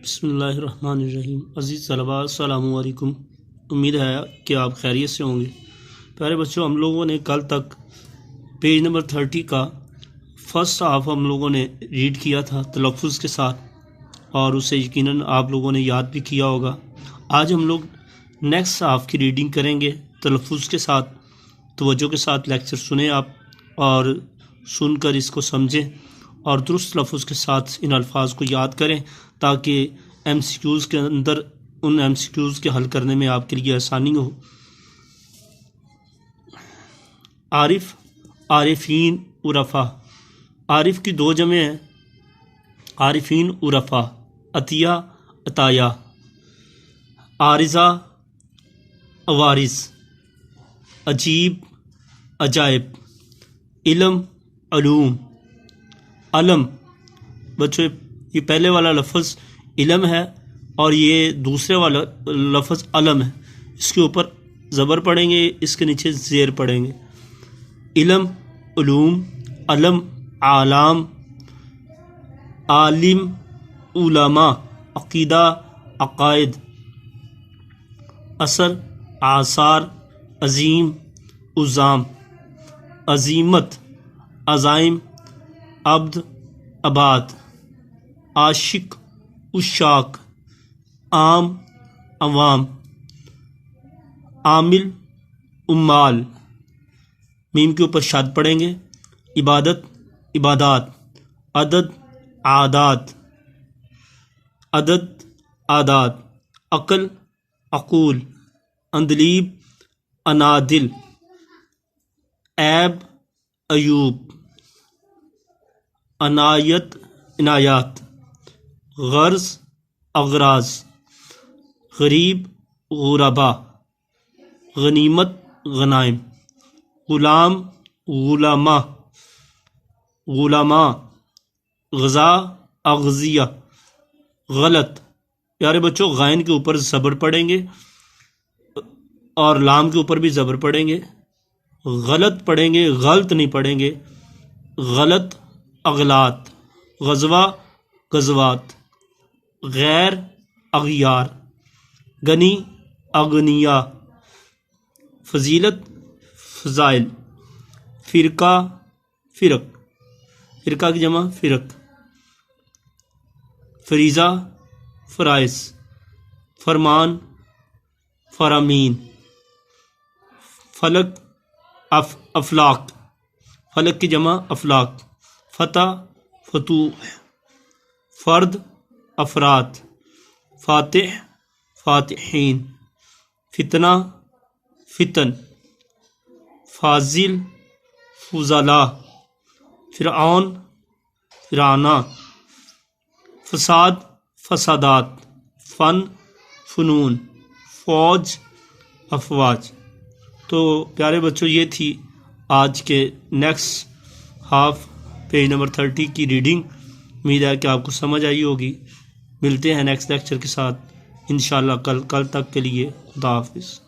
بسم اللہ الرحمن الرحیم۔ عزیز طلباء السلام علیکم، امید ہے کہ آپ خیریت سے ہوں گے۔ پیارے بچوں، ہم لوگوں نے کل تک پیج نمبر 30 کا فرسٹ ہاف ہم لوگوں نے ریڈ کیا تھا تلفظ کے ساتھ، اور اسے یقیناً آپ لوگوں نے یاد بھی کیا ہوگا۔ آج ہم لوگ نیکسٹ ہاف کی ریڈنگ کریں گے تلفظ کے ساتھ۔ توجہ کے ساتھ لیکچر سنیں آپ، اور سن کر اس کو سمجھیں اور درست لفظ کے ساتھ ان الفاظ کو یاد کریں، تاکہ ایم سی کیوز کے اندر ان ایم سی کیوز کے حل کرنے میں آپ کے لیے آسانی ہو۔ عارف، عارفین، عرفا۔ عارف کی دو جمع ہیں، عارفین، عرفا۔ عطیہ، عطایا۔ عارضہ، عوارض۔ عجیب، عجائب۔ علم، علوم۔ علم، بچوں یہ پہلے والا لفظ علم ہے اور یہ دوسرے والا لفظ علم ہے۔ اس کے اوپر زبر پڑھیں گے، اس کے نیچے زیر پڑھیں گے۔ علم، علوم۔ علم، عالم۔ عالم، علماء۔ عقیدہ، عقائد۔ اثر، آثار۔ عظیم، عظام۔ عزیمت، عزائم۔ عبد، عباد۔ عاشق، عشاق۔ عام، عوام۔ عامل، عمال۔ میم کے اوپر شاد پڑھیں گے۔ عبادت، عبادات۔ عدد، عادات۔ عدد، عادات۔ عقل، عقول۔ اندلیب، انادل۔ عیب، عیوب۔ عنایت، عنایات۔ غرض، اغراض۔ غریب، غربا۔ غنیمت، غنائم۔ غلام، غلاماء۔ غلاماء۔ غذا، اغذیہ۔ غلط، پیارے بچوں غائن کے اوپر زبر پڑھیں گے اور لام کے اوپر بھی زبر پڑھیں گے۔ غلط پڑھیں گے، غلط نہیں پڑھیں گے۔ غلط، اغلاط۔ غزوہ، غزوات۔ غیر، اغیار۔ غنی، اغنیا۔ فضیلت، فضائل۔ فرقہ، فرق۔ فرقہ کی جمع فرق۔ فریضہ، فرائض۔ فرمان، فرامین۔ فلک، افلاک۔ فلک کی جمع افلاک۔ فتح، فتوح۔ فرد، افراد۔ فاتح، فاتحین۔ فتنہ، فتن۔ فاضل، فضلاء۔ فرعون، فرعوناء۔ فساد، فسادات۔ فن، فنون۔ فوج، افواج۔ تو پیارے بچوں یہ تھی آج کے نیکسٹ ہاف پیج نمبر 30 کی ریڈنگ۔ امید ہے کہ آپ کو سمجھ آئی ہوگی۔ ملتے ہیں نیکسٹ لیکچر کے ساتھ انشاءاللہ کل تک کے لیے خدا حافظ۔